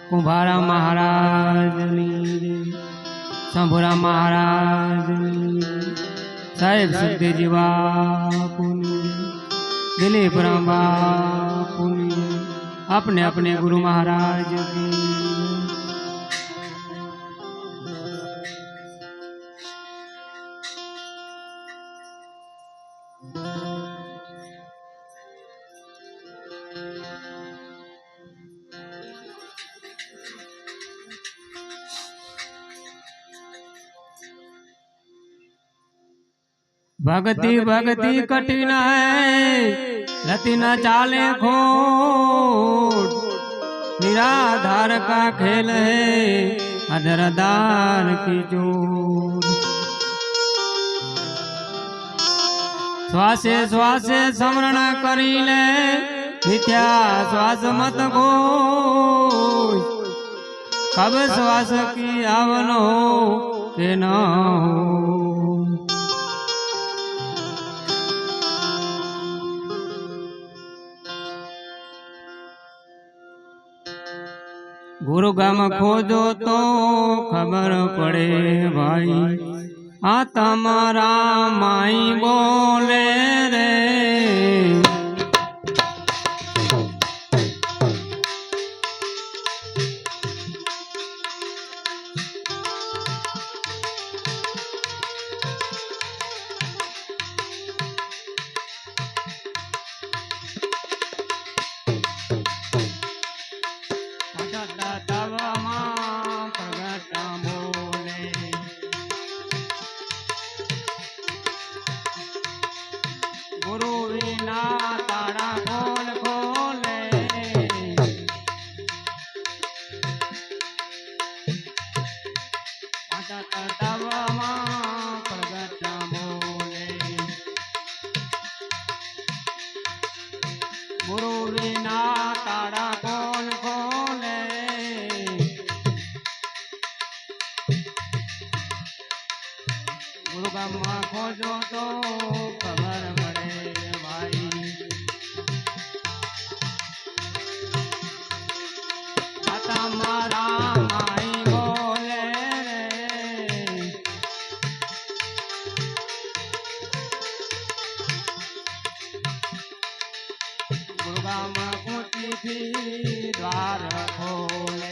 कुंभारा महाराजनी शंभुरा महाराजनी साहेब सिद्धेजी बापुनी दिलीप राम बापुनी अपने अपने गुरु महाराज की भक्ति भक्ति कठिन है रति न चाले खोट निराधार का खेल है अधरदार की चोट श्वासे श्वासे स्मरण करी ले मिथ्या श्वास मत को कब श्वास की आवन हो के न हो गुरु गाम खोजो तो खबर पड़े भाई आ तमारा माई बोले रे गुरु विना तारा खोल खोले तब प्रगट बोले गुरु विना तारा खोल खोले गुरु का मुँह खोजो तो खबर पड़े भाई तमारा माई बोले रे गुरु का मुँह पूछी थी द्वार खोले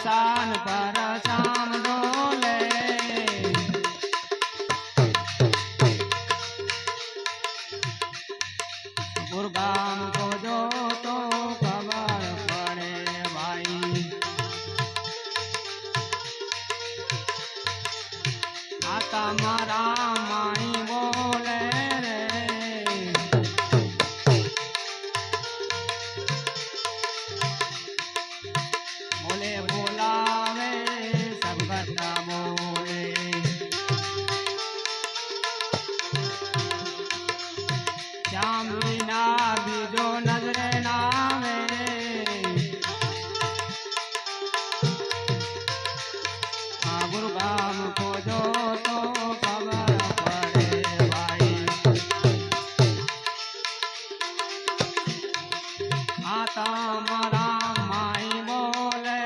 शान पर शाम डोले गुरगाम को जो तो खबर पड़े भाई आता मारा माई बोले रे बोले बोलावे सब घटा बोले श्याम बिना भी जो नजरे नावे हाँ गुरु गाम खोजो तो खबर पड़े भाई आता मरा माई बोले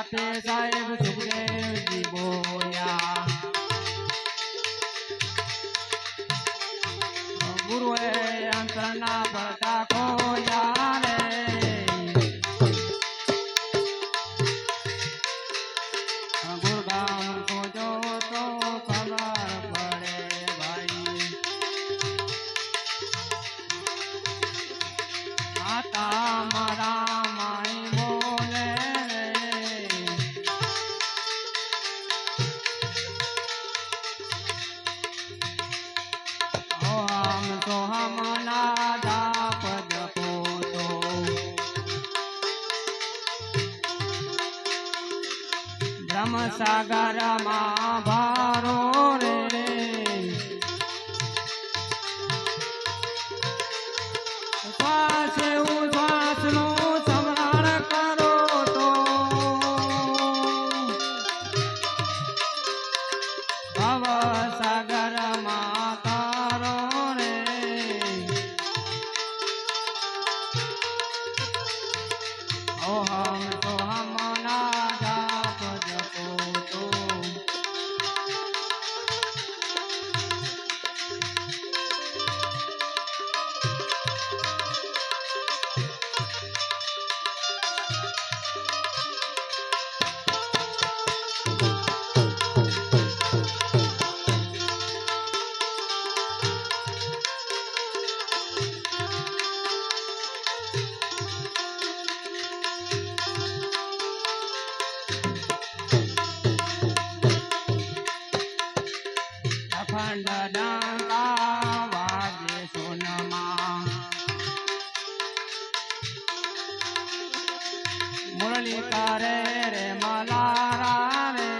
સાથે સાહેબ સુખદેવજી બોલ્યા ગુરુએ અંતરના પડતા ખોલ્યા રે ગુરગામ ખોજો તો ખબર પડે ભાઈ માતા મારા માઈ બોલે આમ તો હમના જાપ જપો તો બ્રહ્મસાગરમાં ભારો રે શ્વાસે ઉશ્વાસનું સ્મરણ કરો તો ભવસાગરમાં તારો રે ઓહમ તો હમના જાપ જપો તો અખંડ ડંકા વાગે સોનમાં મુરલી કરે રે મલારા રે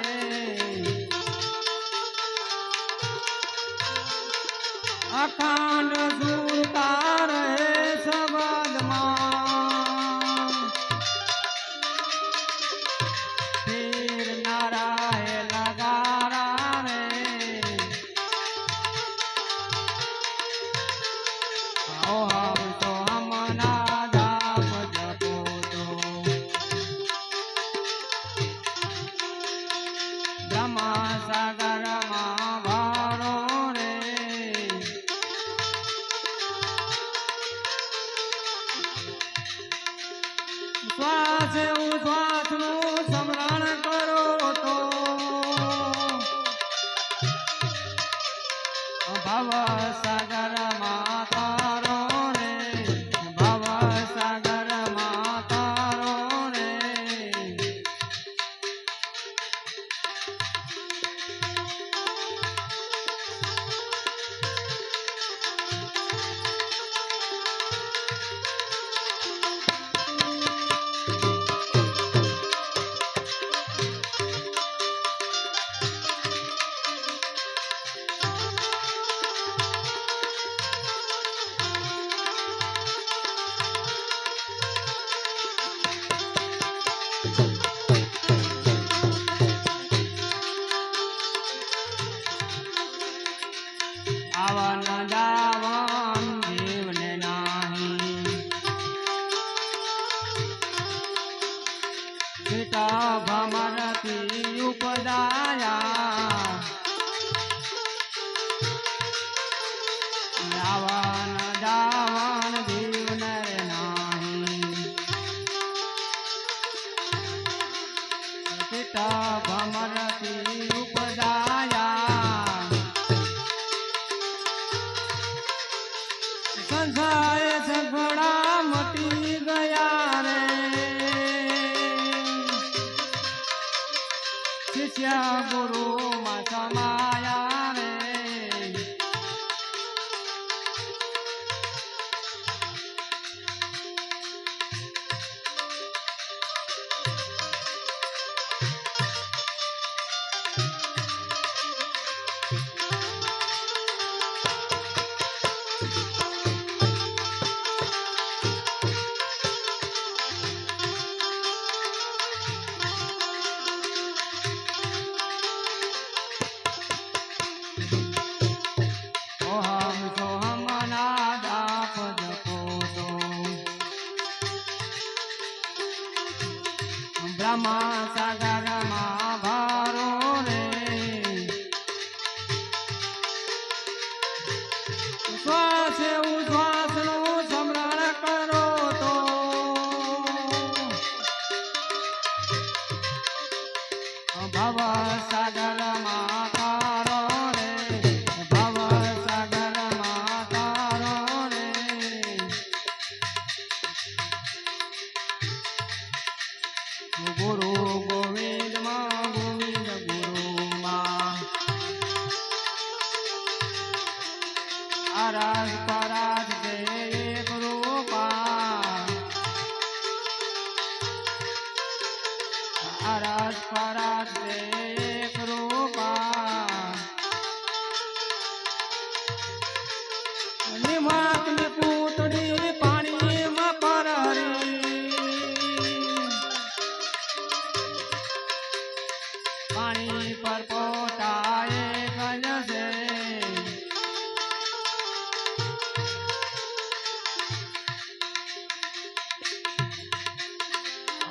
અખંડ સુરતા રે સબદમાં પીર નારાય લગારા રે ઓહમ તો હમના જાપ જપો તો બ્રહ્મસાગરમાં ભારો રે શ્વાસે ઉશ્વાસનું સ્મરણ કરો તો ભવસાગરમાં તારો રે ભવસાગરમાં તારો રે બ્રહ્મા સાગરમાં ભારો રે શ્વાસે ઉશ્વાસનું સ્મરણ કરો તો ભવ સાગરમાં તારો રે ભવ સાગરમાં તારો રે ગુરુ ગોવિંદ માં ગોવિંદ ગુરુ માં આરાજ પરાજ દે એક રૂપા આરાજ પરાજ દે એક રૂપા નિમાત ની પૂતળી પાણીમાં પરરી પાણી પર પોતાએ ગજશે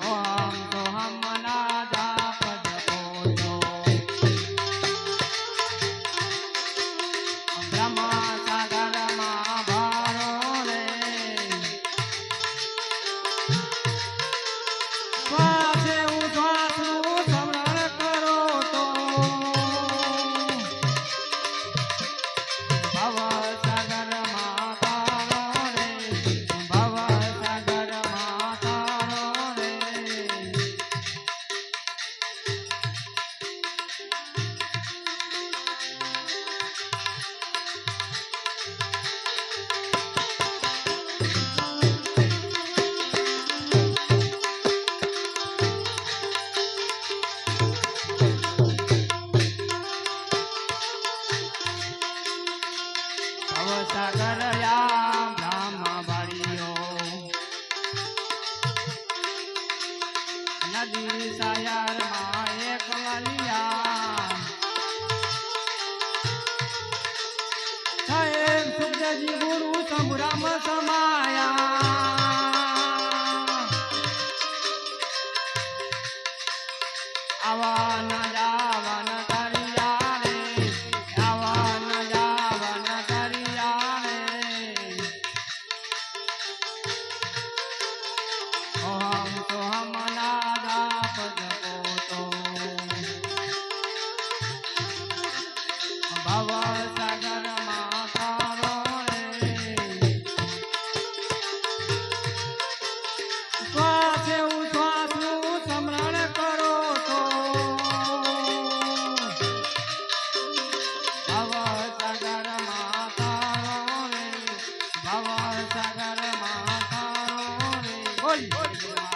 ઓમ તો હમના જાપ જપો છો બ્રહ્મા સાગરમાં ભારો રે શ્વાસે ઉશ્વાસનું સ્મરણ કરો તો ભવ સાગરમાં તારો રે ભવ સાગરમાં તારો રે ભવસાગર યા બ્રહ્મવાળીઓ નદી સાયરમાં એક વાલિયા સાહેબ સુખદેવજી ગુરુ સંભ્રમ સમાયા આવા ન જાવન કરિયા રે આવા ન જાવન કરિયા રે ઓહમ તો હમના જાપ જપો તો ભવ સાગરમાં તારો રે શ્વાસે ઉશ્વાસનું સ્મરણ કરો તો ભવ સાગરમાં તારો રે ભવ સાગરમાં તારો રે બોલ